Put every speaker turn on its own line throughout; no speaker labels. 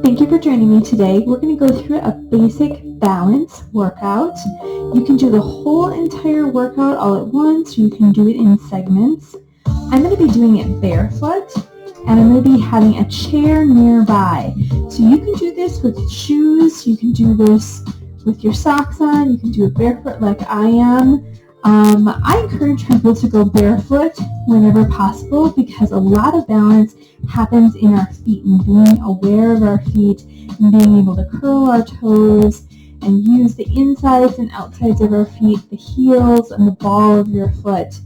Thank you for joining me today. We're going to go through a basic balance workout. You can do the whole entire workout all at once, or you can do it in segments. I'm going to be doing it barefoot, and I'm going to be having a chair nearby. So you can do this with shoes, you can do this with your socks on, you can do it barefoot like I am. I encourage people to go barefoot whenever possible because a lot of balance happens in our feet and being aware of our feet and being able to curl our toes and use the insides and outsides of our feet, the heels and the ball of your foot.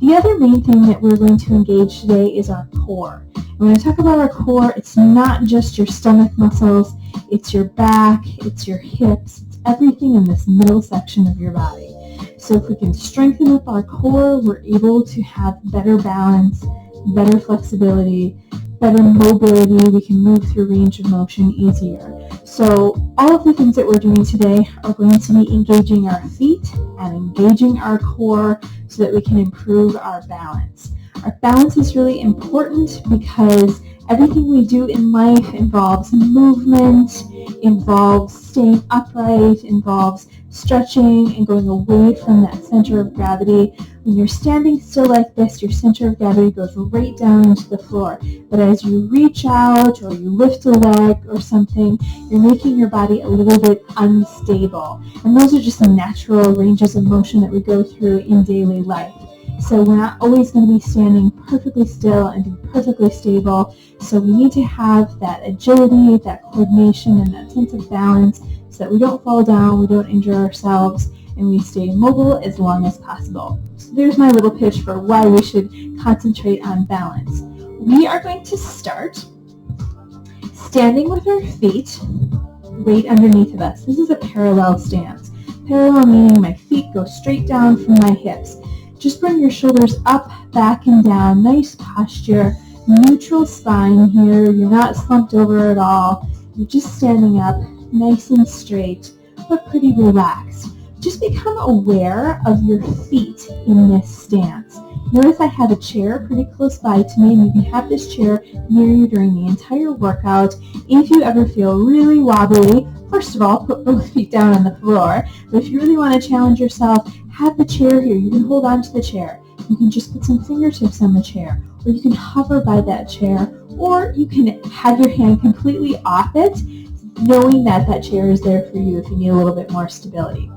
The other main thing that we're going to engage today is our core. And when I talk about our core, it's not just your stomach muscles, it's your back, it's your hips, it's everything in this middle section of your body. So if we can strengthen up our core, we're able to have better balance, better flexibility, better mobility. We can move through range of motion easier. So all of the things that we're doing today are going to be engaging our feet and engaging our core so that we can improve our balance. Our balance is really important because everything we do in life involves movement, involves staying upright, involves stretching and going away from that center of gravity. When you're standing still like this, your center of gravity goes right down into the floor. But as you reach out or you lift a leg or something, you're making your body a little bit unstable. And those are just the natural ranges of motion that we go through in daily life. So we're not always going to be standing perfectly still and be perfectly stable. So we need to have that agility, that coordination, and that sense of balance so that we don't fall down, we don't injure ourselves, and we stay mobile as long as possible. So there's my little pitch for why we should concentrate on balance. We are going to start standing with our feet right underneath of us. This is a parallel stance. Parallel meaning my feet go straight down from my hips. Just bring your shoulders up, back, and down. Nice posture, neutral spine here. You're not slumped over at all. You're just standing up, nice and straight, but pretty relaxed. Just become aware of your feet in this stance. Notice I have a chair pretty close by to me, and you can have this chair near you during the entire workout. If you ever feel really wobbly, first of all, put both feet down on the floor. But if you really want to challenge yourself, have the chair here. You can hold on to the chair. You can just put some fingertips on the chair, or you can hover by that chair, or you can have your hand completely off it, knowing that that chair is there for you if you need a little bit more stability.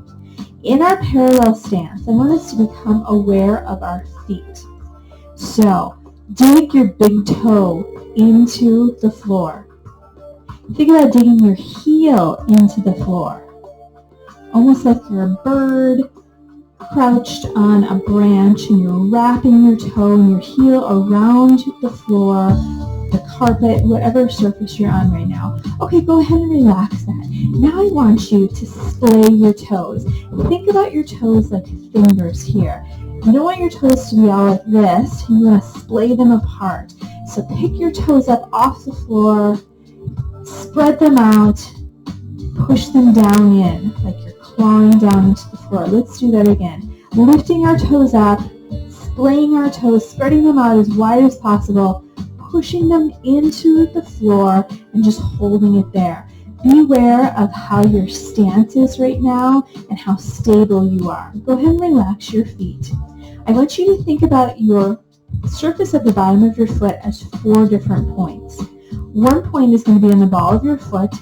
In our parallel stance, I want us to become aware of our feet. So, dig your big toe into the floor. Think about digging your heel into the floor. Almost like you're a bird crouched on a branch and you're wrapping your toe and your heel around the floor, the carpet, whatever surface you're on right now. Okay, go ahead and relax that. Now I want you to splay your toes. Think about your toes like fingers here. You don't want your toes to be all like this. You want to splay them apart. So pick your toes up off the floor, spread them out, push them down in like you're clawing down into the floor. Let's do that again. Lifting our toes up, splaying our toes, spreading them out as wide as possible, pushing them into the floor and just holding it there. Be aware of how your stance is right now and how stable you are. Go ahead and relax your feet. I want you to think about your surface at the bottom of your foot as 4 different points. One point is going to be on the ball of your foot,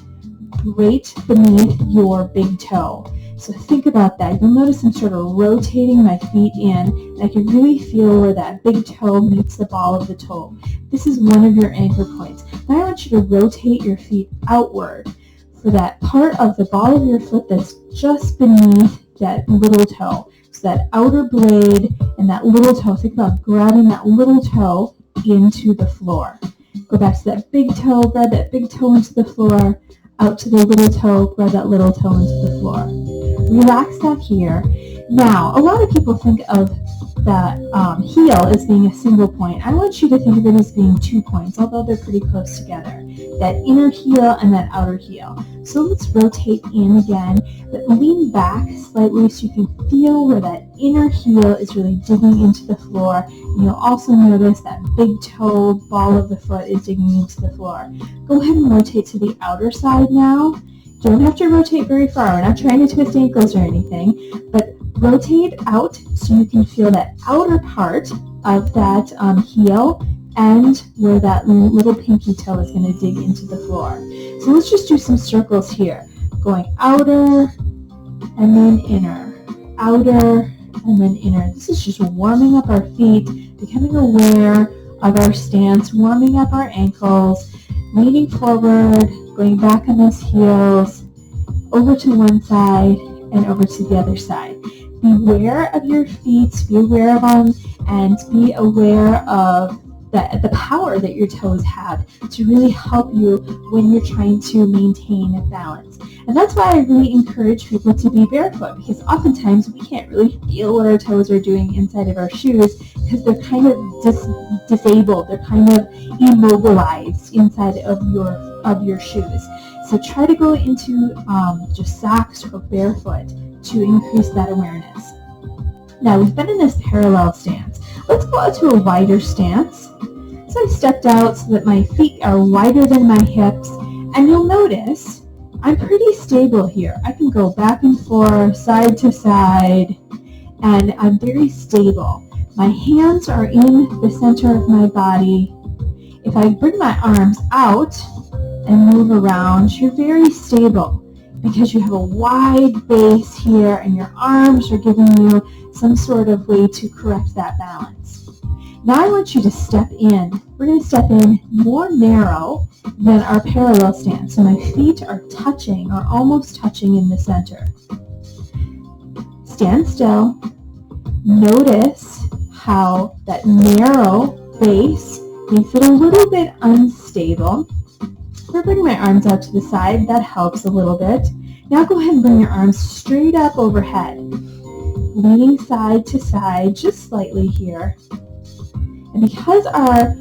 right beneath your big toe. So think about that. You'll notice I'm sort of rotating my feet in, and I can really feel where that big toe meets the ball of the toe. This is one of your anchor points. Now I want you to rotate your feet outward for that part of the ball of your foot that's just beneath that little toe. So that outer blade and that little toe, think about grabbing that little toe into the floor. Go back to that big toe, grab that big toe into the floor, out to the little toe, grab that little toe into the floor. Relax that here. Now, a lot of people think of the heel as being a single point. I want you to think of it as being 2 points, although they're pretty close together. That inner heel and that outer heel. So let's rotate in again, but lean back slightly so you can feel where that inner heel is really digging into the floor. And you'll also notice that big toe ball of the foot is digging into the floor. Go ahead and rotate to the outer side now. You don't have to rotate very far. We're not trying to twist ankles or anything, but rotate out so you can feel that outer part of that heel and where that little pinky toe is going to dig into the floor. So let's just do some circles here. Going outer and then inner, outer and then inner. This is just warming up our feet, becoming aware of our stance, warming up our ankles, leaning forward, going back on those heels, over to one side and over to the other side. Be aware of your feet, be aware of them, and be aware of the power that your toes have to really help you when you're trying to maintain balance. And that's why I really encourage people to be barefoot, because oftentimes we can't really feel what our toes are doing inside of our shoes because they're kind of disabled, they're kind of immobilized inside of your shoes. So try to go into just socks or barefoot to increase that awareness. Now we've been in this parallel stance. Let's go out to a wider stance. So I stepped out so that my feet are wider than my hips, and you'll notice I'm pretty stable here. I can go back and forth, side to side, and I'm very stable. My hands are in the center of my body. If I bring my arms out and move around, you're very stable because you have a wide base here and your arms are giving you some sort of way to correct that balance. Now I want you to step in. We're going to step in more narrow than our parallel stance. So my feet are touching or almost touching in the center. Stand still. Notice how that narrow base makes it a little bit unstable. We're bringing my arms out to the side. That helps a little bit. Now go ahead and bring your arms straight up overhead, leaning side to side just slightly here. And because our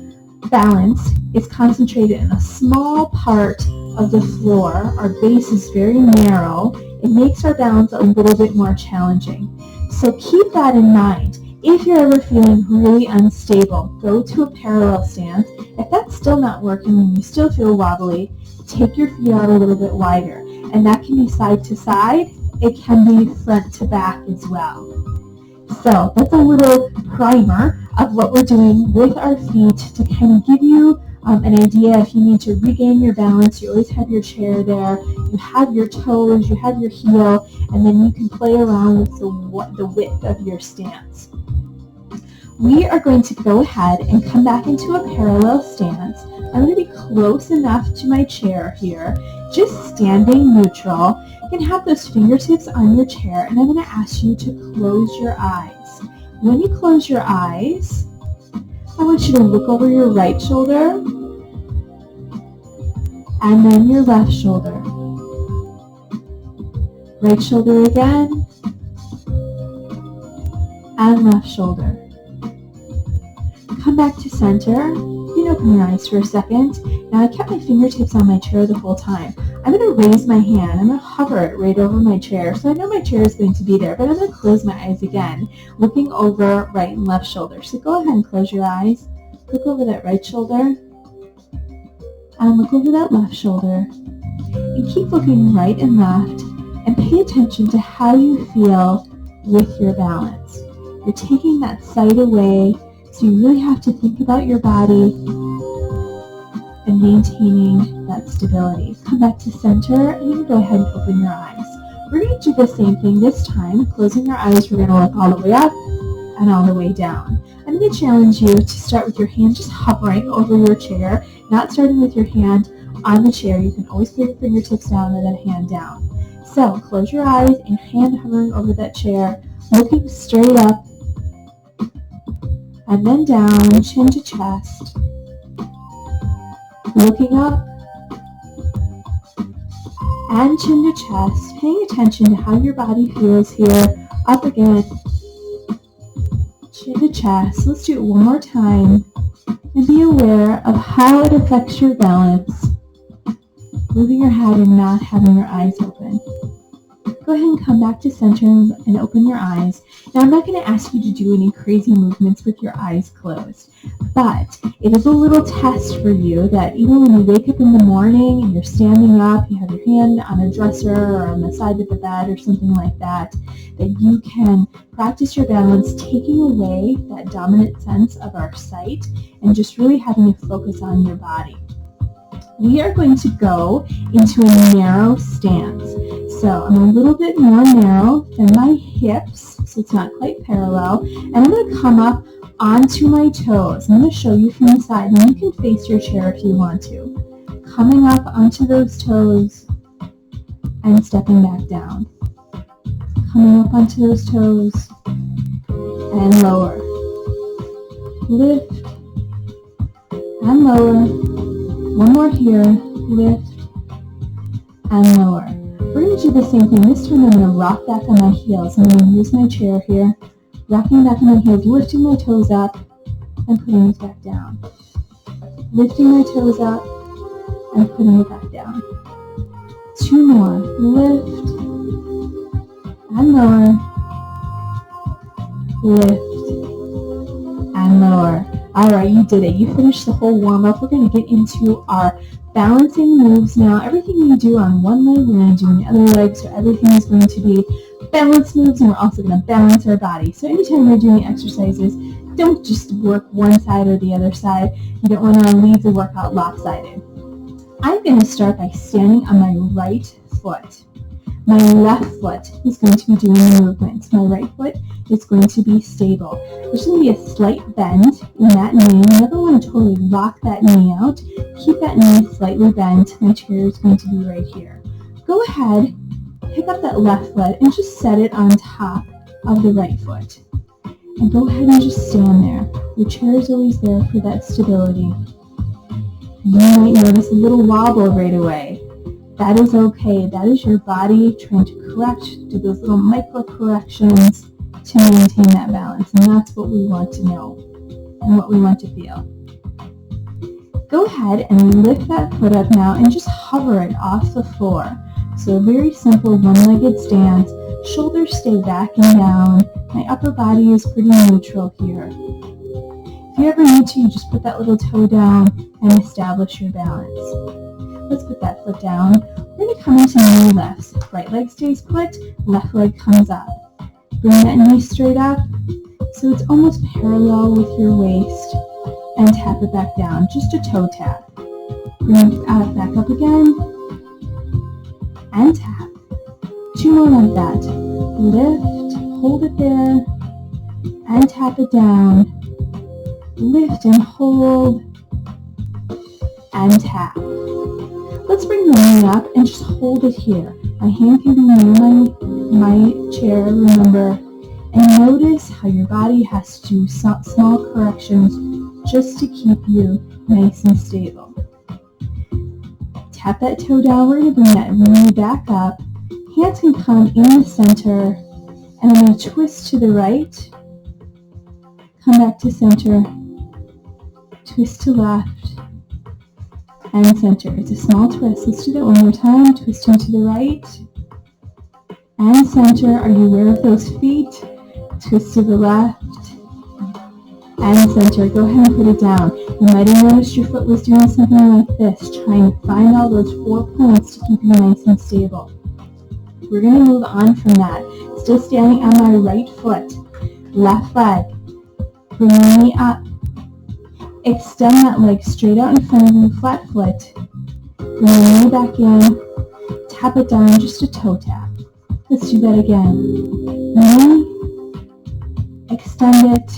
balance is concentrated in a small part of the floor, our base is very narrow, it makes our balance a little bit more challenging. So keep that in mind. If you're ever feeling really unstable, go to a parallel stance. If that's still not working and you still feel wobbly, take your feet out a little bit wider. And that can be side to side. It can be front to back as well. So that's a little primer of what we're doing with our feet to kind of give you an idea. If you need to regain your balance, you always have your chair there, you have your toes, you have your heel, and then you can play around with the width of your stance. We are going to go ahead and come back into a parallel stance. I'm going to be close enough to my chair here, just standing neutral. You can have those fingertips on your chair, and I'm going to ask you to close your eyes. When you close your eyes, I want you to look over your right shoulder, and then your left shoulder. Right shoulder again, and left shoulder. Come back to center. You can open your eyes for a second. Now I kept my fingertips on my chair the whole time. I'm going to raise my hand. I'm going to hover it right over my chair. So I know my chair is going to be there, but I'm going to close my eyes again, looking over right and left shoulder. So go ahead and close your eyes. Look over that right shoulder. And look over that left shoulder. And keep looking right and left. And pay attention to how you feel with your balance. You're taking that sight away. So you really have to think about your body and maintaining that stability. Come back to center and you can go ahead and open your eyes. We're going to do the same thing this time. Closing your eyes, we're going to look all the way up and all the way down. I'm going to challenge you to start with your hand just hovering over your chair, not starting with your hand on the chair. You can always put your fingertips down and then hand down. So close your eyes and hand hovering over that chair, looking straight up, and then down, chin to chest, looking up, and chin to chest, paying attention to how your body feels here, up again, chin to chest. Let's do it one more time, and be aware of how it affects your balance, moving your head and not having your eyes open. Go ahead and come back to center and open your eyes. Now, I'm not going to ask you to do any crazy movements with your eyes closed, but it is a little test for you that even when you wake up in the morning and you're standing up, you have your hand on a dresser or on the side of the bed or something like that, that you can practice your balance, taking away that dominant sense of our sight and just really having a focus on your body. We are going to go into a narrow stance. So I'm a little bit more narrow than my hips, so it's not quite parallel. And I'm going to come up onto my toes. I'm going to show you from the side, and you can face your chair if you want to. Coming up onto those toes and stepping back down. Coming up onto those toes and lower. Lift and lower. One more here. Lift and lower. We're going to do the same thing. This time I'm going to rock back on my heels. I'm going to use my chair here, rocking back on my heels, lifting my toes up and putting it back down. Lifting my toes up and putting it back down. 2 more. Lift and lower. Lift and lower. All right, you did it. You finished the whole warm-up. We're going to get into our balancing moves now. Everything you do on one leg, we're going to do on the other leg, so everything is going to be balance moves, and we're also going to balance our body. So anytime you're doing exercises, don't just work one side or the other side. You don't want to leave the workout lopsided. I'm going to start by standing on my right foot. My left foot is going to be doing the movements. My right foot is going to be stable. There's going to be a slight bend in that knee. You never want to totally lock that knee out. Keep that knee slightly bent. My chair is going to be right here. Go ahead, pick up that left foot and just set it on top of the right foot. And go ahead and just stand there. Your chair is always there for that stability. You might notice a little wobble right away. That is okay. That is your body trying to correct, do those little micro corrections to maintain that balance. And that's what we want to know and what we want to feel. Go ahead and lift that foot up now and just hover it off the floor. So a very simple one-legged stance. Shoulders stay back and down. My upper body is pretty neutral here. If you ever need to, you just put that little toe down and establish your balance. Let's put that foot down. We're going to come into knee lifts. Right leg stays put, left leg comes up. Bring that knee straight up so it's almost parallel with your waist, and tap it back down, just a toe tap. Bring it back up again and tap. 2 more like that. Lift, hold it there, and tap it down. Lift and hold and tap. Let's bring the knee up and just hold it here. My hand can be near my chair, remember, and notice how your body has to do small corrections just to keep you nice and stable. Tap that toe down. We're going to bring that knee back up. Hands can come in the center, and I'm going to twist to the right, come back to center, twist to left, and center. It's a small twist. Let's do that one more time. Twisting to the right and center. Are you aware of those feet? Twist to the left and center. Go ahead and put it down. You might have noticed your foot was doing something like this, trying to find all those 4 points to keep you nice and stable. We're going to move on from that. Still standing on my right foot. Left leg. Bring the knee up. Extend that leg straight out in front of you, flat foot. Bring the knee back in. Tap it down, just a toe tap. Let's do that again. Knee. Extend it.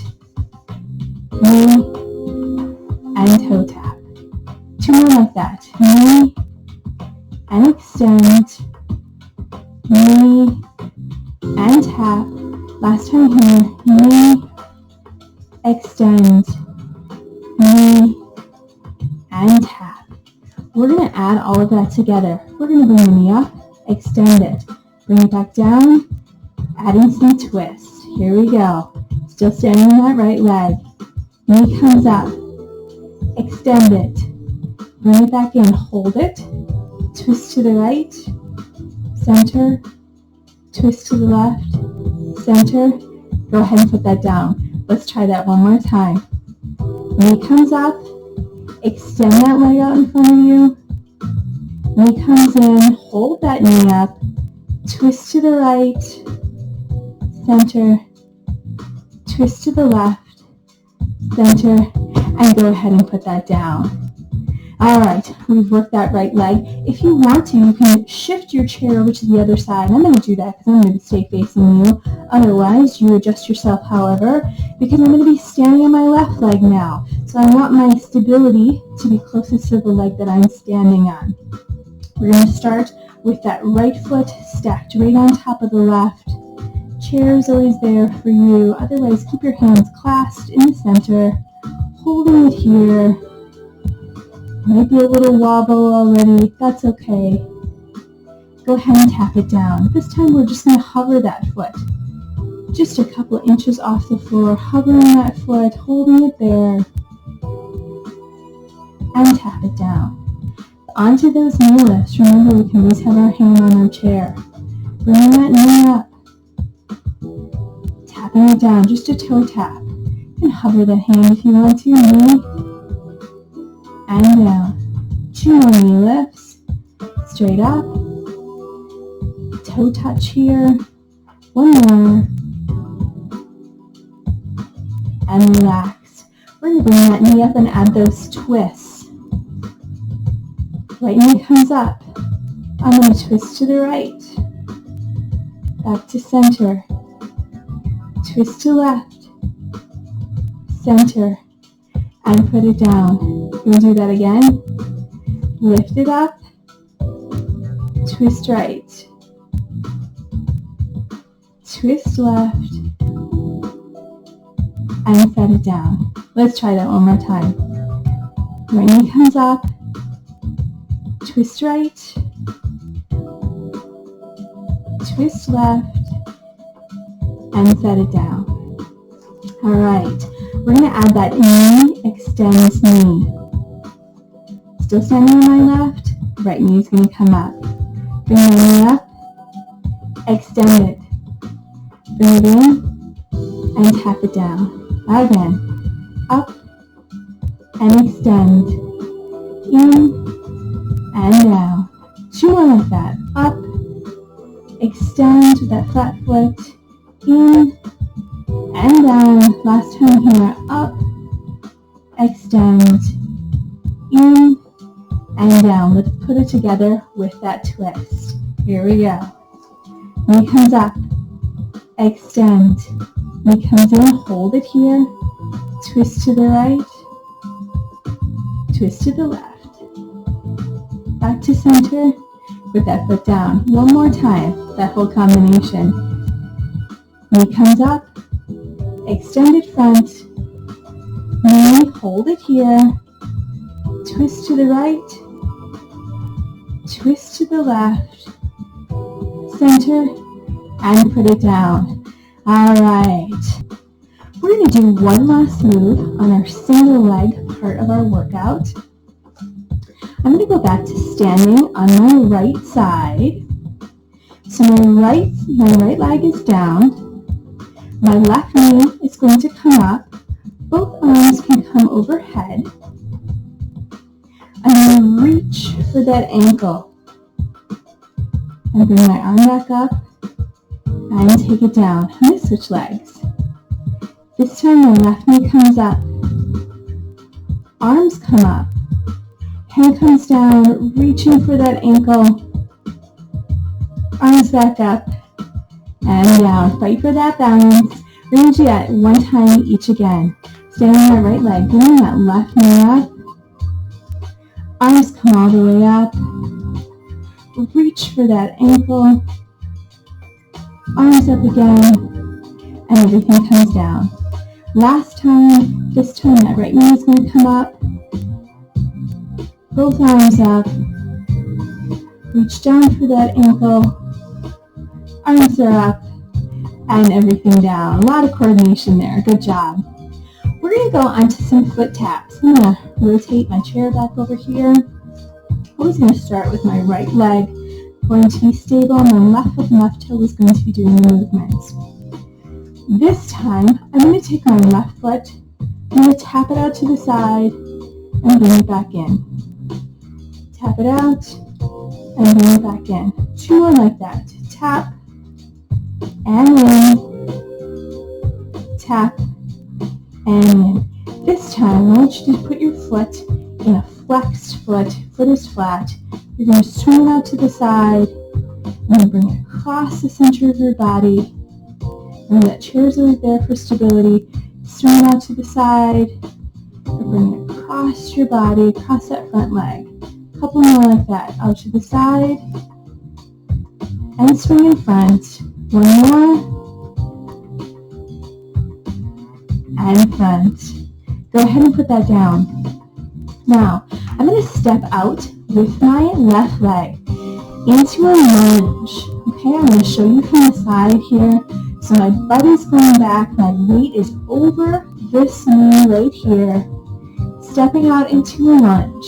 Knee. And toe tap. 2 more like that. Knee. And extend. Knee. And tap. Last time here. Knee. Extend. Knee, and tap. We're going to add all of that together. We're going to bring the knee up, extend it, bring it back down, adding some twist. Here we go. Still standing on that right leg. Knee comes up, extend it, bring it back in, hold it, twist to the right, center, twist to the left, center, go ahead and put that down. Let's try that one more time. Knee comes up, extend that leg out in front of you. Knee comes in, hold that knee up, twist to the right, center, twist to the left, center, and go ahead and put that down. All right, we've worked that right leg. If you want to, you can shift your chair over to the other side. I'm going to do that because I'm going to stay facing you. Otherwise, you adjust yourself, however, because I'm going to be standing on my left leg now. So I want my stability to be closest to the leg that I'm standing on. We're going to start with that right foot stacked right on top of the left. Chair is always there for you. Otherwise, keep your hands clasped in the center, holding it here. Might be a little wobble already. That's okay. Go ahead and tap it down. This time we're just going to hover that foot. Just a couple inches off the floor, hovering that foot, holding it there, and tap it down. Onto those knee lifts. Remember, we can always have our hand on our chair. Bringing that knee up. Tapping it down, just a toe tap. You can hover that hand if you want to. Knee and down. 2 more knee lifts. Straight up. Toe touch here. 1 more. And relax. We're going to bring that knee up and add those twists. Right knee comes up. I'm going to twist to the right. Back to center. Twist to left. Center. And put it down. We'll do that again. Lift it up. Twist right. Twist left. And set it down. Let's try that one more time. Right knee comes up. Twist right. Twist left. And set it down. All right. We're going to add that knee extends knee. Still standing on my left. Right knee is going to come up. Bring my knee up. Extend it. Bring it in. And tap it down. Again. Up. And extend. In. And down. 2 more like that. Up. Extend with that flat foot. In. And down. Last time here. Up. Extend. In. And down. Let's put it together with that twist. Here we go. Knee comes up. Extend. Knee comes in. Hold it here. Twist to the right. Twist to the left. Back to center. Put that foot down. 1 more time. That whole combination. Knee comes up. Extended front. Knee, hold it here. Twist to the right. Twist to the left. Center. And put it down. All right. We're going to do one last move on our single leg part of our workout. I'm going to go back to standing on my right side. So my right leg is down. My left knee is going to come up. Both arms can come overhead. I'm going to reach for that ankle. And bring my arm back up and take it down. I'm going to switch legs. This time my left knee comes up. Arms come up. Hand comes down, reaching for that ankle. Arms back up and down. Fight for that balance. Range it at 1 time each again. Stand on that right leg, bring that left knee up. Arms come all the way up. Reach for that ankle. Arms up again. And everything comes down. Last time, this time that right knee is going to come up. Both arms up. Reach down for that ankle. Arms are up. And everything down. A lot of coordination there. Good job. We're going to go on to some foot taps. I'm going to rotate my chair back over here. I'm always going to start with my right leg. going to be stable, and then left foot and left toe is going to be doing the movements. This time, I'm going to take my left foot, I'm going to tap it out to the side, and bring it back in. Tap it out, and bring it back in. 2 more like that. Tap, and in, tap, and in. This time, I want you to put your foot in a flexed foot. Foot is flat. You're going to swing it out to the side, and then bring it across the center of your body. And that chair is always there for stability. Swing it out to the side, and bring it across your body, across that front leg. A couple more like that. Out to the side, and swing in front. 1 more, and front. Go ahead and put that down. Now, I'm going to step out with my left leg into a lunge. Okay, I'm going to show you from the side here. So my butt is going back, my weight is over this knee right here. Stepping out into a lunge.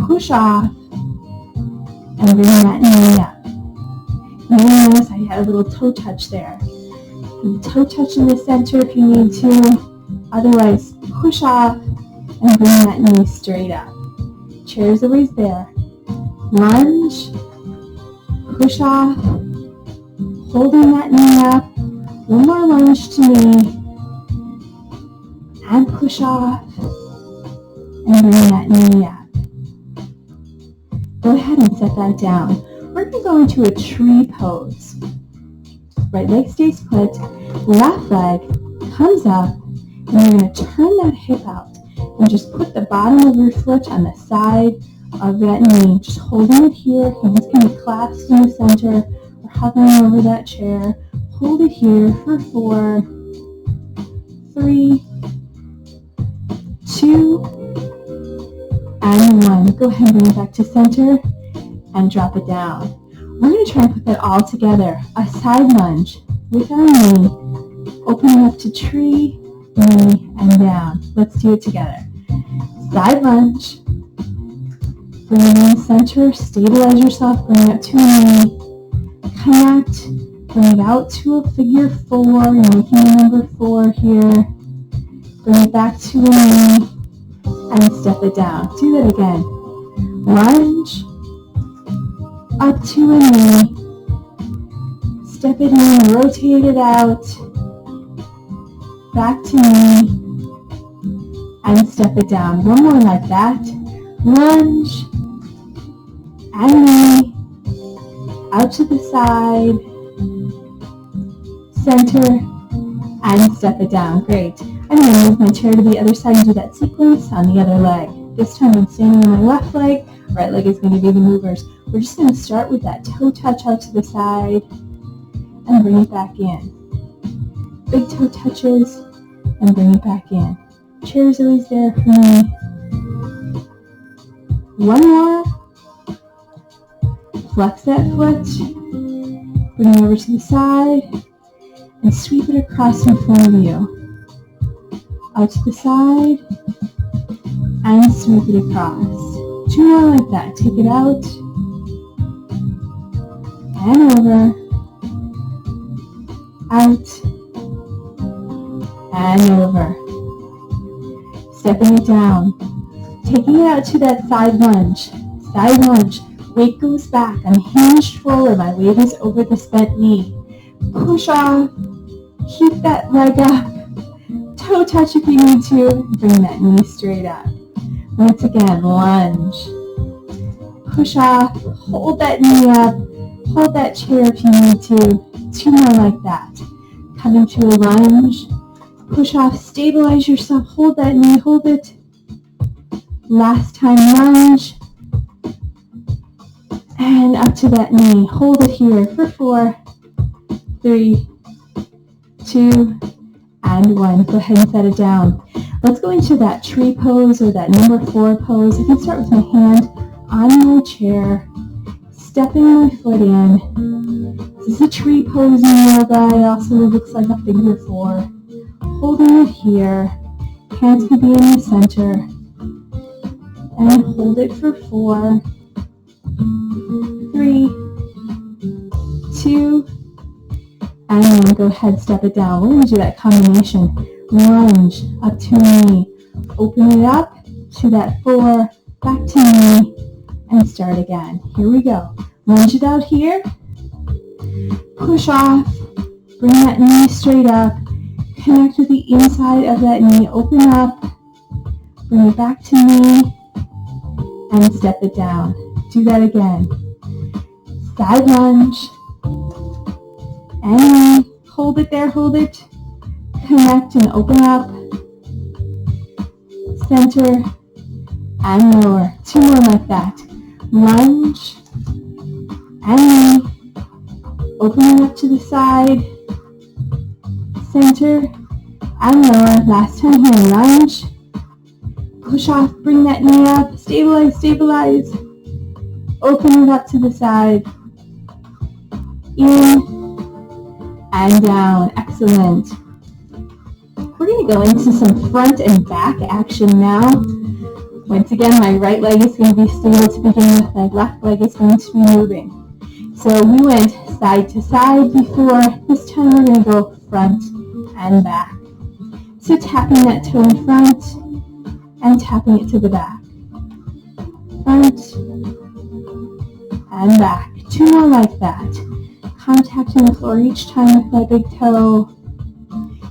Push off, and bring that knee up. You notice I had a little toe touch there. You toe touch in the center if you need to. Otherwise, push off and bring that knee straight up. Chair is always there. Lunge, push off, holding that knee up. 1 more lunge to knee, and push off, and bring that knee up. Go ahead and set that down. We're going to go into a tree pose. Right leg stays put, left leg comes up, and you're going to turn that hip out and just put the bottom of your foot on the side of that knee. Just holding it here, hands can be clasped in the center or hovering over that chair. Hold it here for 4, 3, 2, and 1. Go ahead and bring it back to center and drop it down. We're going to try and put that all together. A side lunge with our knee, opening up to tree, knee, and down. Let's do it together. Side lunge. Bring it in the center, stabilize yourself, bring it up to a knee, connect, bring it out to a figure 4, you're making a number 4 here. Bring it back to a knee, and step it down. Do that again. Lunge, up to a knee, step it in, rotate it out, back to knee, and step it down. 1 more like that. Lunge, and knee, out to the side, center, and step it down. Great. I'm going to move my chair to the other side and do that sequence on the other leg. This time I'm standing on my left leg, right leg is going to be the movers. We're just going to start with that toe touch out to the side and bring it back in. Big toe touches and bring it back in. Chair is always there for me. 1 more. Flex that foot. Bring it over to the side and sweep it across in front of you. Out to the side and sweep it across. 2 more like that. Take it out and over, out and over. Stepping it down. Taking it out to that side lunge. Side lunge. Weight goes back. I'm hinged forward. My weight is over the bent knee. Push off. Keep that leg up. Toe touch if you need to. Bring that knee straight up. Once again, lunge. Push off. Hold that knee up. Hold that chair if you need to. 2 more like that. Come into a lunge. Push off. Stabilize yourself. Hold that knee. Hold it. Last time, lunge. And up to that knee. Hold it here for 4, 3, 2, and 1. Go ahead and set it down. Let's go into that tree pose or that number 4 pose. I can start with my hand on my chair, stepping my foot in. This is a tree pose in yoga. It also looks like a figure 4. Holding it here. Hands can be in the center. And hold it for 4, go ahead, step it down. We're going to do that combination. Lunge, up to knee. Open it up to that 4, back to knee, and start again. Here we go. Lunge it out here. Push off. Bring that knee straight up. Connect with the inside of that knee. Open up. Bring it back to knee. And step it down. Do that again. Side lunge. And hold it there, hold it. Connect and open up. Center and lower. 2 more like that. Lunge and knee. Open it up to the side. Center and lower. Last time here. Lunge. Push off. Bring that knee up. Stabilize, stabilize. Open it up to the side. In and down. Excellent. We're going to go into some front and back action now. Once again, my right leg is going to be stable to begin with. My left leg is going to be moving. So we went side to side before. This time we're going to go front and back. So tapping that toe in front and tapping it to the back. Front and back. 2 more like that. Contacting the floor each time with my big toe.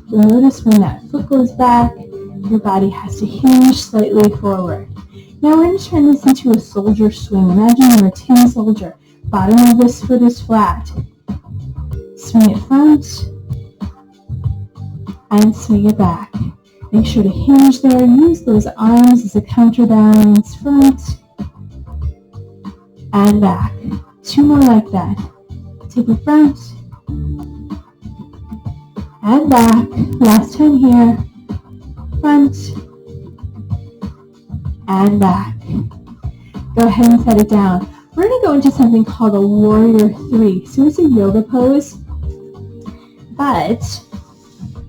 You'll notice when that foot goes back, your body has to hinge slightly forward. Now we're going to turn this into a soldier swing. Imagine you're a tin soldier. Bottom of this foot is flat. Swing it front and swing it back. Make sure to hinge there. Use those arms as a counterbalance. Front and back. 2 more like that. Take it front and back. Last time here. Front and back. Go ahead and set it down. We're going to go into something called a warrior 3. So it's a yoga pose, but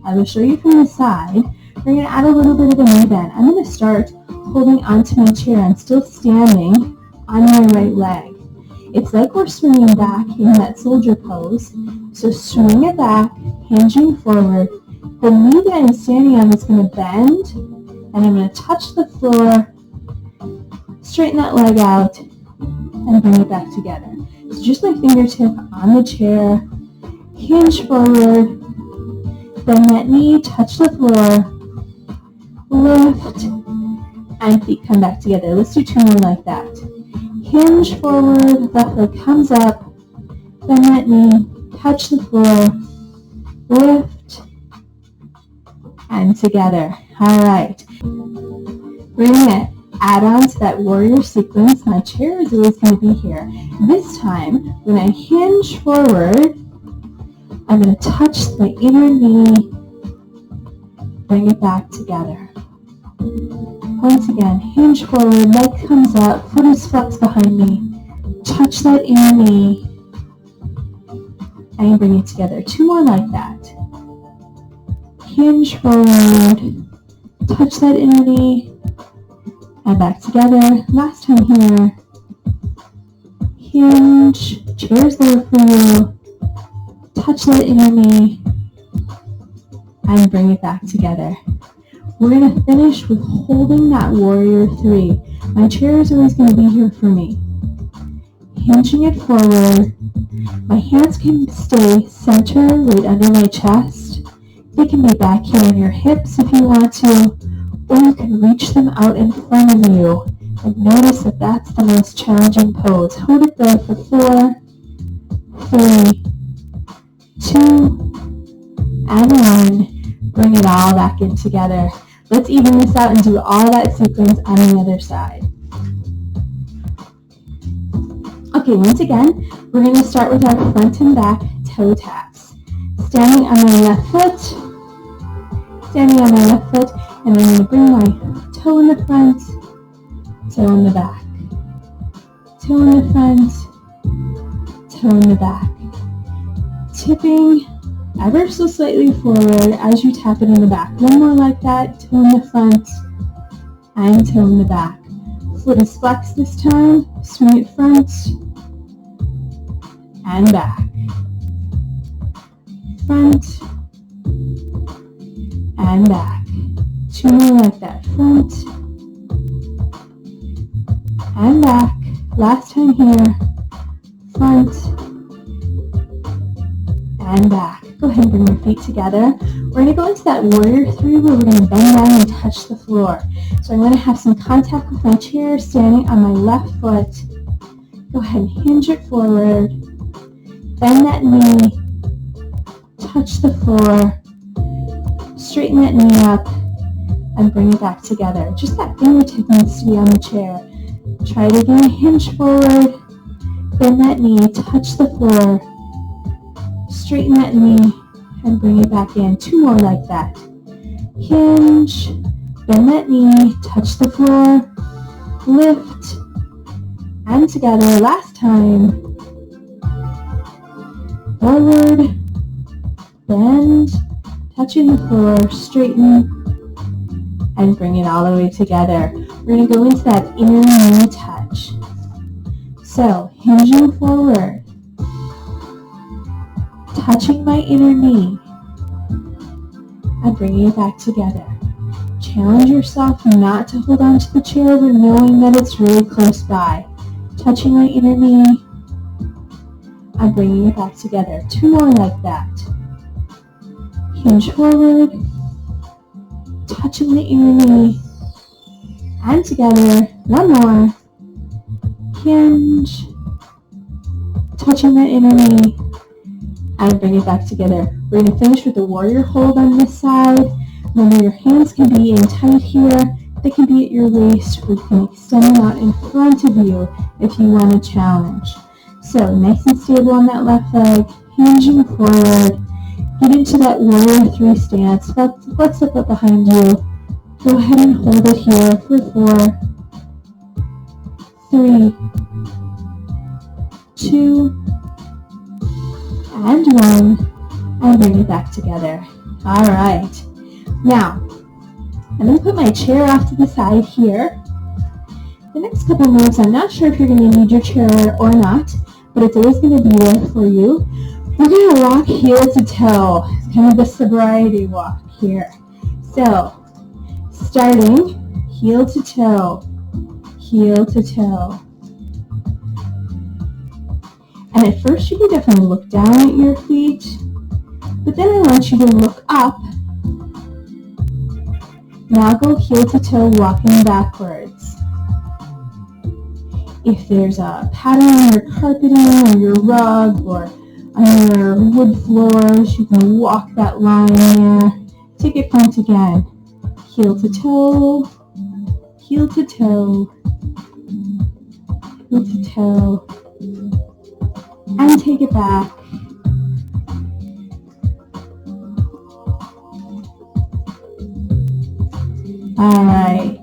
I will show you from the side. We're going to add a little bit of a knee bend. I'm going to start holding onto my chair. I'm still standing on my right leg. It's like we're swinging back in that soldier pose. So swing it back, hinging forward. The knee that I'm standing on is going to bend, and I'm going to touch the floor, straighten that leg out, and bring it back together. So just my fingertip on the chair, hinge forward, bend that knee, touch the floor, lift, and feet come back together. Let's do 2 more like that. Hinge forward, left leg comes up, bend that knee, touch the floor, lift, and together. All right. We're going to add on to that warrior sequence. My chair is always going to be here. This time, when I hinge forward, I'm going to touch the inner knee, bring it back together. Once again, hinge forward, leg comes up, foot is flexed behind me. Touch that inner knee and bring it together. 2 more like that. Hinge forward, touch that inner knee and back together. Last time here. Hinge, chair's there for you. Touch that inner knee and bring it back together. We're going to finish with holding that warrior 3. My chair is always going to be here for me. Hinging it forward. My hands can stay centered right under my chest. They can be back here on your hips if you want to, or you can reach them out in front of you. And notice that that's the most challenging pose. Hold it there for 4, 3, 2, and 1. Bring it all back in together. Let's even this out and do all that sequence on the other side. Okay, once again, we're going to start with our front and back toe taps. Standing on my left foot, and I'm going to bring my toe in the front, toe in the back, toe in the front, toe in the back. Tipping ever so slightly forward as you tap it in the back. 1 more like that, toe in the front and toe in the back. Foot is flexed this time, swing it front and back. Front Last time here, front and back. Go ahead and bring your feet together. We're going to go into that warrior three where we're going to bend down and touch the floor. So I'm going to have some contact with my chair, standing on my left foot. Go ahead and hinge it forward. Bend that knee. Touch the floor. Straighten that knee up and bring it back together. Just that fingertip needs to be on the chair. Try it again. Hinge forward. Bend that knee. Touch the floor. Straighten that knee and bring it back in. Two more like that. Hinge, bend that knee, touch the floor, lift, and together. Last time. Forward, bend, touching the floor, straighten, and bring it all the way together. We're going to go into that inner knee touch. So, hinging forward, touching my inner knee, and bringing it back together. Challenge yourself not to hold on to the chair, but knowing that it's really close by. Touching my inner knee, and bringing it back together. Two more like that. Hinge forward, touching the inner knee, and together. One more. Hinge, touching that inner knee, and bring it back together. We're going to finish with the warrior hold on this side. Remember, your hands can be in tight here. They can be at your waist, or you can extend them out in front of you if you want a challenge. So, nice and stable on that left leg, hinging forward. Get into that warrior three stance. Let's slip up behind you. Go ahead and hold it here for 4, 3, 2, and 1, and bring it back together. All right. Now, I'm going to put my chair off to the side here. The next couple moves, I'm not sure if you're going to need your chair or not, but it's always going to be there for you. We're going to walk heel to toe. It's kind of the sobriety walk here. So, starting heel to toe, heel to toe. And at first you can definitely look down at your feet, but then I want you to look up. Now go heel to toe, walking backwards. If there's a pattern on your carpeting or your rug or on your wood floors, you can walk that line there. Take it front again. Heel to toe, heel to toe, heel to toe, and take it back. Alright.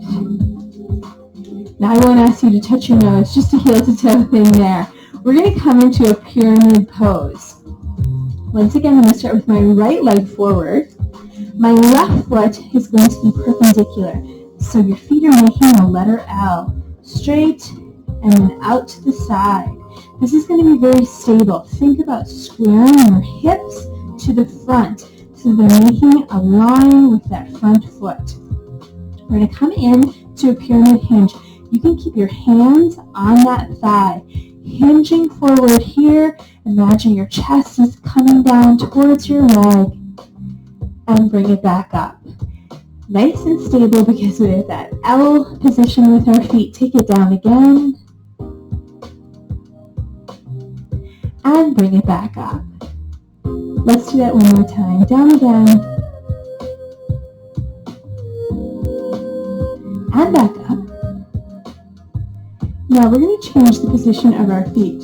Now I won't ask you to touch your nose, just a heel to toe thing there. We're going to come into a pyramid pose. Once again, I'm going to start with my right leg forward. My left foot is going to be perpendicular. So your feet are making a letter L. Straight and then out to the side. This is going to be very stable. Think about squaring your hips to the front. So they're making a line with that front foot. We're going to come in to a pyramid hinge. You can keep your hands on that thigh. Hinging forward here. Imagine your chest is coming down towards your leg. And bring it back up. Nice and stable because we're at that L position with our feet. Take it down again. And bring it back up. Let's do that one more time. Down again. And back up. Now we're going to change the position of our feet.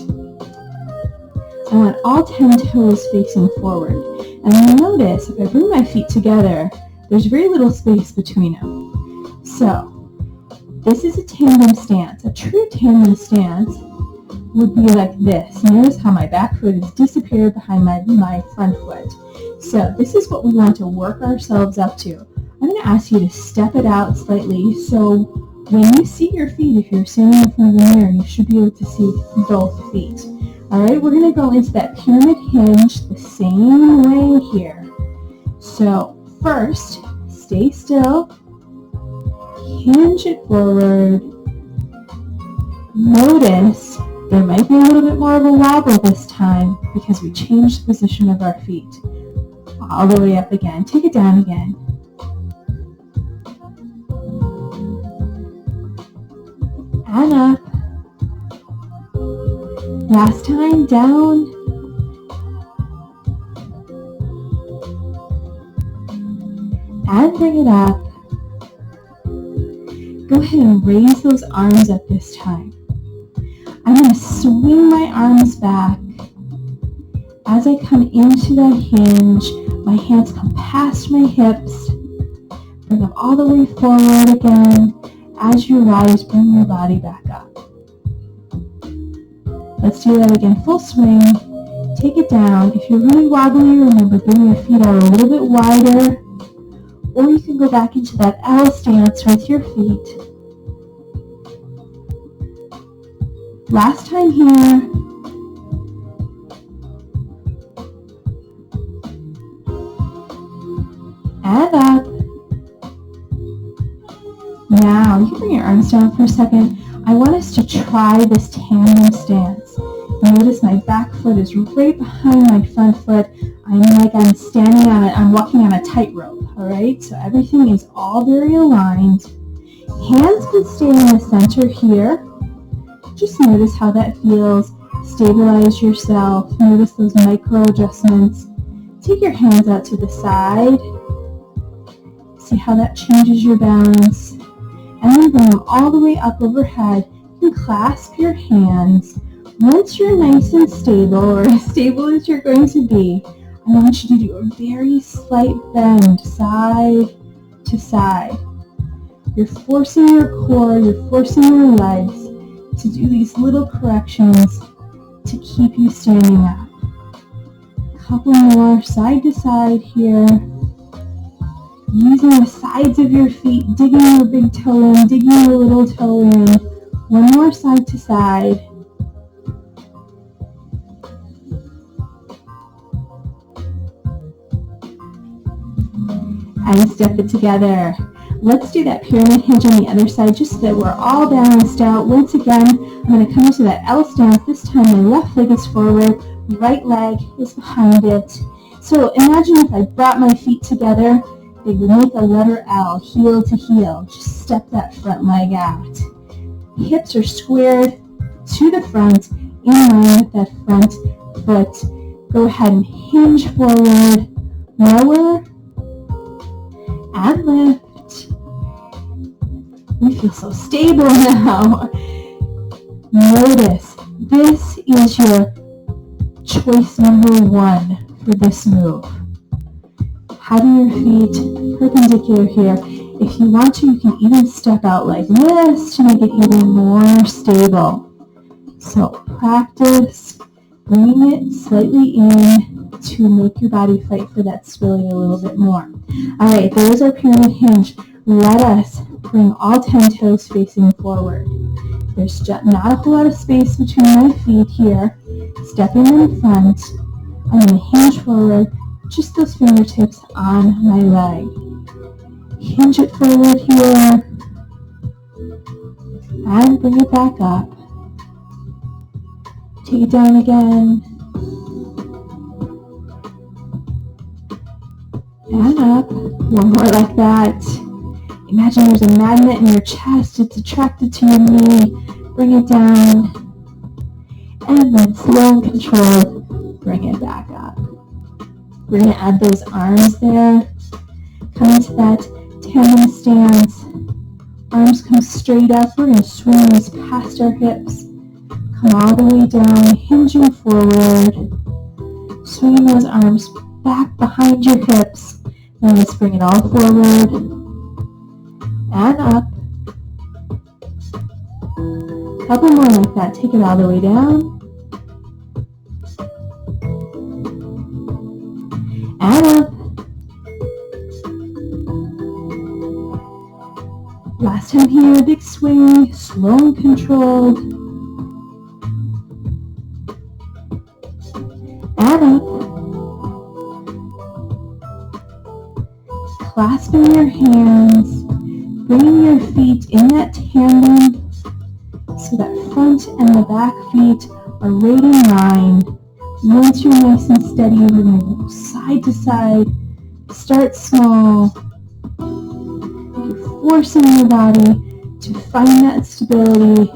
I want all 10 toes facing forward. And you'll notice if I bring my feet together, there's very little space between them. So, this is a tandem stance. A true tandem stance would be like this. Notice how my back foot has disappeared behind my front foot. So, this is what we want to work ourselves up to. I'm going to ask you to step it out slightly. So, when you see your feet, if you're standing in front of the mirror, you should be able to see both feet. Alright, we're going to go into that pyramid hinge the same way here. So, first, stay still, hinge it forward, Notice there might be a little bit more of a wobble this time because we changed the position of our feet. All the way up again. Take it down again. And up. Last time, down. And bring it up. Go ahead and raise those arms up this time. I'm going to swing my arms back. As I come into that hinge, my hands come past my hips. Bring them all the way forward again. As you rise, bring your body back up. Let's do that again. Full swing. Take it down. If you're really wobbly, remember, bring your feet out a little bit wider. Or you can go back into that L stance with your feet. Last time here. And up. Now, you can bring your arms down for a second. I want us to try this tandem stance. Notice my back foot is right behind my front foot. I'm standing on it. I'm walking on a tightrope, all right? So everything is all very aligned. Hands can stay in the center here. Just notice how that feels. Stabilize yourself. Notice those micro adjustments. Take your hands out to the side. See how that changes your balance. And then bring them all the way up overhead. You can clasp your hands. Once you're nice and stable, or as stable as you're going to be, I want you to do a very slight bend, side to side. You're forcing your core, you're forcing your legs to do these little corrections to keep you standing up. A couple more side to side here. Using the sides of your feet, digging your big toe in, digging your little toe in. One more side to side. And step it together. Let's do that pyramid hinge on the other side just so that we're all balanced out. Once again, I'm going to come into that L stance. This time my left leg is forward, right leg is behind it. So imagine if I brought my feet together, they would make a letter L, heel to heel. Just step that front leg out. Hips are squared to the front, in line with that front foot. Go ahead and hinge forward, lower, and lift. We feel so stable now. Notice, this is your choice number one for this move. Having your feet perpendicular here. If you want to, you can even step out like this to make it even more stable. So practice bringing it slightly in to make your body fight for that stability a little bit more. All right, there's our pyramid hinge. Let us bring all 10 toes facing forward. There's just not a whole lot of space between my feet here. Stepping in front, I'm going to hinge forward, just those fingertips on my leg. Hinge it forward here, and bring it back up. Take it down again, and up. One more like that. Imagine there's a magnet in your chest. It's attracted to your knee. Bring it down, and then slow and controlled, bring it back up. We're going to add those arms there. Come into that tandem stance. Arms come straight up. We're going to swing these past our hips. Come all the way down, hinging forward. Swinging those arms back behind your hips. Then let's bring it all forward and up. Couple more like that. Take it all the way down. And up. Last time here, big swing, slow and controlled. And up. Clasping your hands, bringing your feet in that tandem so that front front and the back feet are right in line. Once you're nice and steady, we're going to go side to side. Start small. You're forcing your body to find that stability,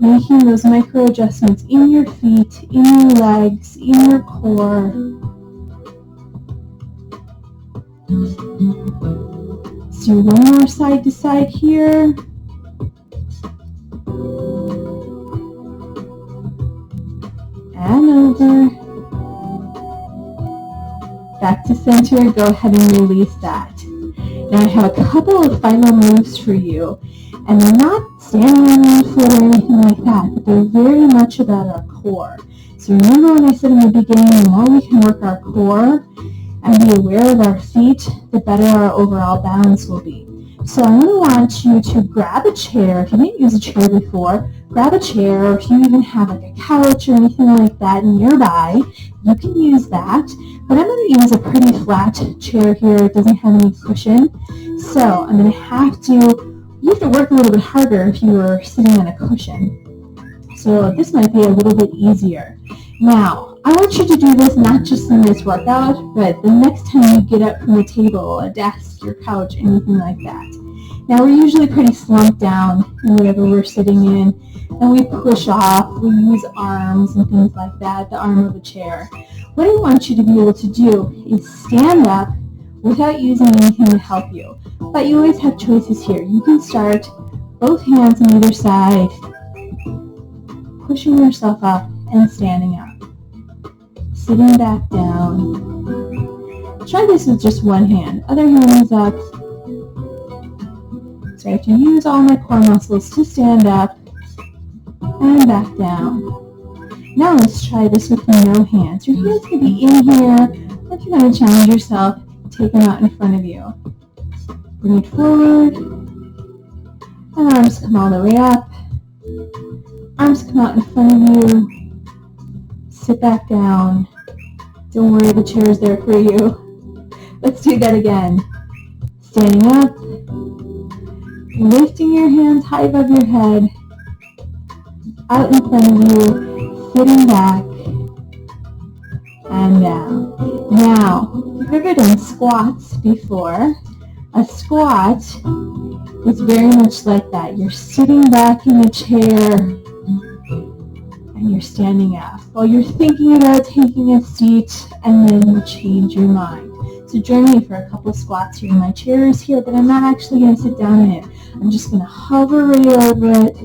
making those micro adjustments in your feet, in your legs, in your core. Let's do one more side to side here. And over. Back to center. Go ahead and release that. Now I have a couple of final moves for you. And they're not standing on the floor or anything like that, but they're very much about our core. So remember when I said in the beginning, the more we can work our core and be aware of our feet, the better our overall balance will be. So I'm going to want you to grab a chair. If you didn't use a chair before, grab a chair, or if you even have like a couch or anything like that nearby, you can use that. But I'm going to use a pretty flat chair here. It doesn't have any cushion. So I'm going to you have to work a little bit harder if you were sitting on a cushion. So this might be a little bit easier. Now, I want you to do this not just in this workout, but the next time you get up from a table, a desk, your couch, anything like that. Now, we're usually pretty slumped down in whatever we're sitting in, and we push off, we use arms and things like that, the arm of a chair. What I want you to be able to do is stand up without using anything to help you. But you always have choices here. You can start both hands on either side, pushing yourself up and standing up. Sitting back down. Try this with just one hand. Other hand is up. So I have to use all my core muscles to stand up and back down. Now let's try this with no hands. Your hands can be in here, or if you're going to challenge yourself, take them out in front of you. Bring it forward, and arms come all the way up. Arms come out in front of you. Sit back down. Don't worry, the chair is there for you. Let's do that again. Standing up, lifting your hands high above your head, out in front of you, sitting back, and down. Now, if you've ever done squats before, a squat is very much like that. You're sitting back in a chair and you're standing up. While you're thinking about taking a seat, and then you change your mind. So join me for a couple of squats here. My chair is here, but I'm not actually going to sit down in it. I'm just going to hover right over it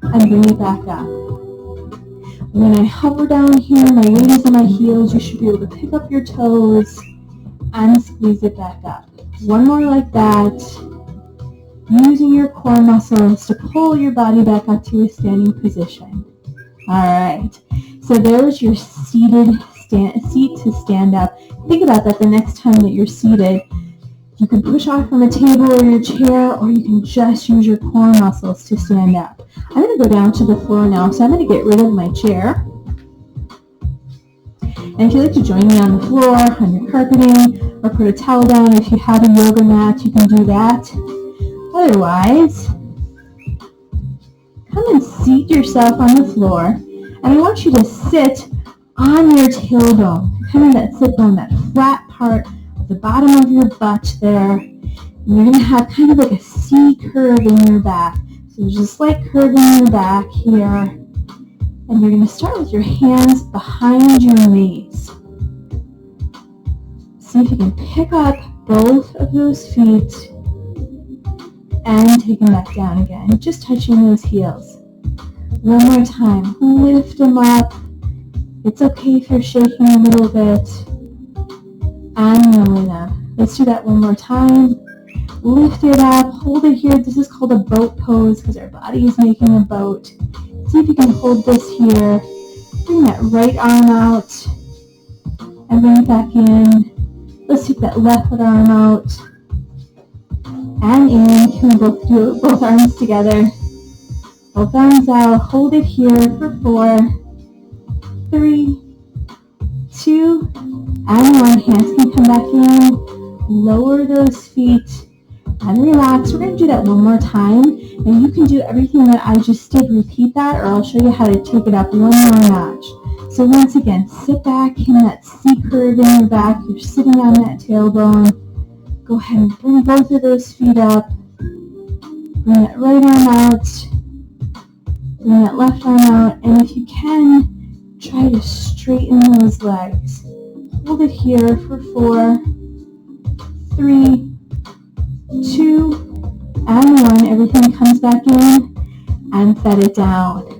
and bring it back up. When I hover down here, my weight is on my heels. You should be able to pick up your toes and squeeze it back up. One more like that. Using your core muscles to pull your body back up to a standing position. Alright, so there's your seat to stand up. Think about that the next time that you're seated. You can push off from a table or your chair, or you can just use your core muscles to stand up. I'm going to go down to the floor now, so I'm going to get rid of my chair. And if you'd like to join me on the floor, on your carpeting, or put a towel down, if you have a yoga mat, you can do that. Otherwise, come and seat yourself on the floor, and I want you to sit on your tailbone, kind of that sit bone, that flat part of the bottom of your butt there. And you're going to have kind of like a C curve in your back. So there's a slight curve in your back here. And you're going to start with your hands behind your knees. See if you can pick up both of those feet and take them back down again, just touching those heels. One more time, lift them up. It's okay if you're shaking a little bit, and lower them. Let's do that one more time. Lift it up, hold it here. This is called a boat pose because our body is making a boat. See if you can hold this here. Bring that right arm out and bring it back in. Let's take that left arm out and in. Can we both do it? Both arms together. Both arms out. Hold it here for 4, 3, 2, and 1. Hands can come back in. Lower those feet. and relax. We're going to do that one more time. And you can do everything that I just did. Repeat that, or I'll show you how to take it up one more notch. So once again, sit back in that C curve in your back. You're sitting on that tailbone. Go ahead and bring both of those feet up. Bring that right arm out. Bring that left arm out. And if you can, try to straighten those legs. Hold it here for 4, 3, 2, and 1. Everything comes back in and set it down.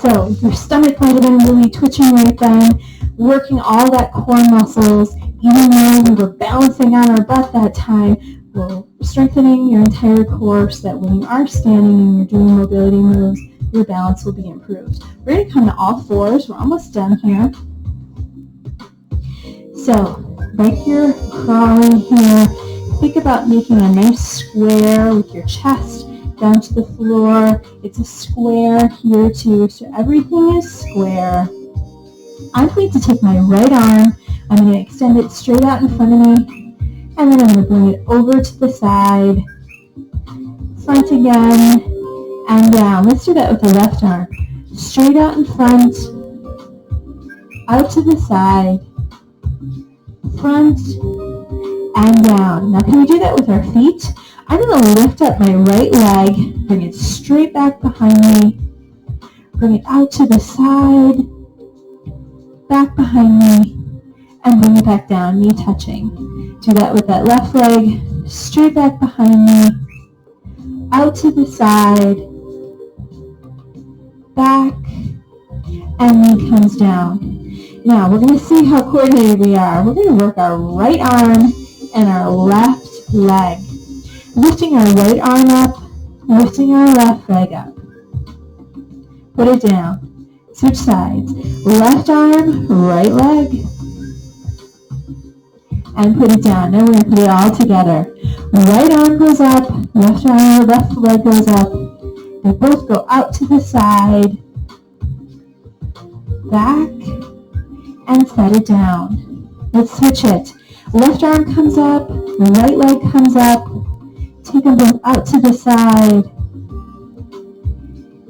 So your stomach might have been really twitching right then, working all that core muscles. Even though we were balancing on our butt that time, we're strengthening your entire core so that when you are standing and you're doing mobility moves, your balance will be improved. We're going to come to all fours. We're almost done here. So, like you're crawling here, think about making a nice square with your chest down to the floor. It's a square here too, so everything is square. I'm going to take my right arm, I'm going to extend it straight out in front of me, and then I'm going to bring it over to the side, front again, and down. Let's do that with the left arm. Straight out in front, out to the side, front, and down. Now can we do that with our feet? I'm going to lift up my right leg, bring it straight back behind me, bring it out to the side, back behind me, and bring it back down, knee touching. Do that with that left leg, straight back behind me, out to the side, back, and knee comes down. Now we're going to see how coordinated we are. We're going to work our right arm and our left leg. Lifting our right arm up, lifting our left leg up. Put it down. Switch sides. Left arm, right leg. And put it down. Now we're going to put it all together. Right arm goes up, left arm, left leg goes up. They both go out to the side, back, and set it down. Let's switch it. Left arm comes up, right leg comes up. Take them both out to the side,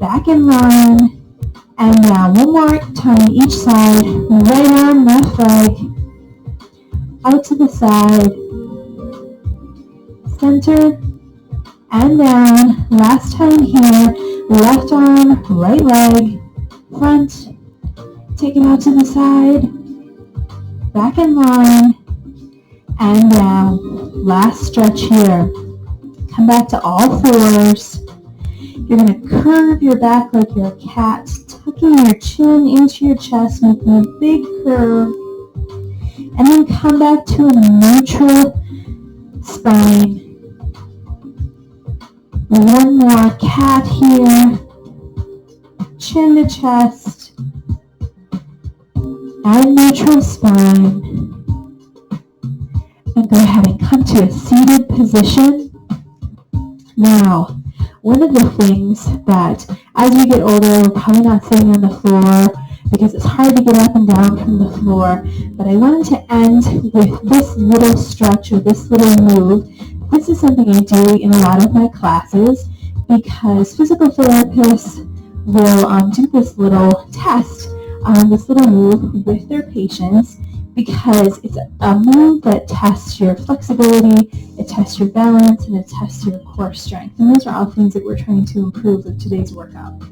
back in line, and down. One more time each side. Right arm, left leg, out to the side, center, and down. Last time here. Left arm, right leg, front, take it out to the side, back in line, and down. Last stretch here. Come back to all fours. You're going to curve your back like you're a cat, tucking your chin into your chest, making a big curve. And then come back to a neutral spine. One more cat here. Chin to chest. And neutral spine. And go ahead and come to a seated position. Now, one of the things that as we get older, we're probably not sitting on the floor because it's hard to get up and down from the floor, but I wanted to end with this little stretch or this little move. This is something I do in a lot of my classes because physical therapists will do this little test, this little move with their patients because it's a move that tests your flexibility, it tests your balance, and it tests your core strength. And those are all things that we're trying to improve with today's workout.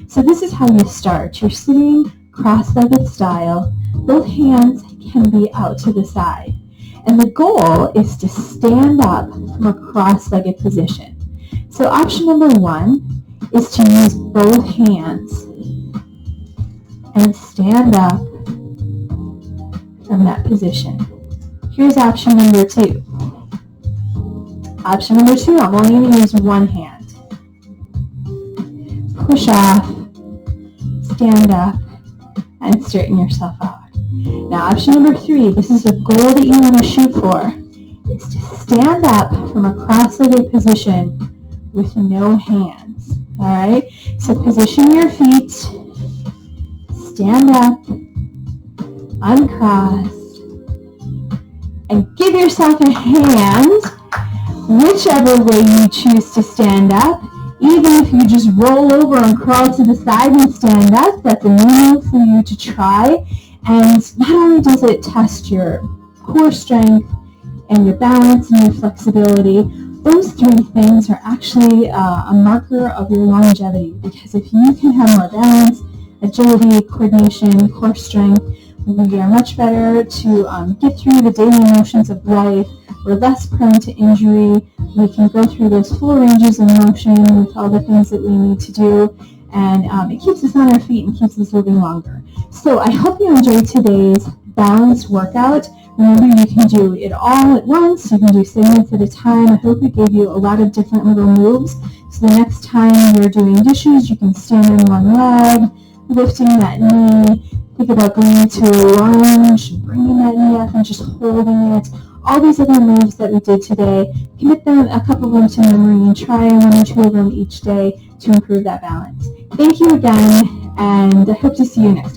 So this is how you start. You're sitting cross-legged style. Both hands can be out to the side. And the goal is to stand up from a cross-legged position. So option number 1 is to use both hands and stand up from that position. Here's option number 2. Option number 2, I'm only going to use one hand. Push off, stand up, and straighten yourself out. Now option number 3, this is a goal that you want to shoot for, is to stand up from a cross-legged position with no hands. Alright, so position your feet, stand up, uncrossed, and give yourself a hand whichever way you choose to stand up. Even if you just roll over and crawl to the side and stand up, that's a meaning for you to try. And not only does it test your core strength and your balance and your flexibility, those three things are actually a marker of your longevity, because if you can have more balance, agility, coordination, core strength, we are much better to get through the daily motions of life. We're less prone to injury. We can go through those full ranges of motion with all the things that we need to do, and it keeps us on our feet and keeps us living longer. So I hope you enjoyed today's balance workout. Remember, you can do it all at once. You can do segments at a time. I hope it gave you a lot of different little moves. So the next time you're doing dishes, you can stand on one leg, lifting that knee. Think about going to lunge, bringing that knee up and just holding it. All these other moves that we did today, commit them, a couple of them to memory, and try 1 or 2 of them each day to improve that balance. Thank you again, and I hope to see you next time.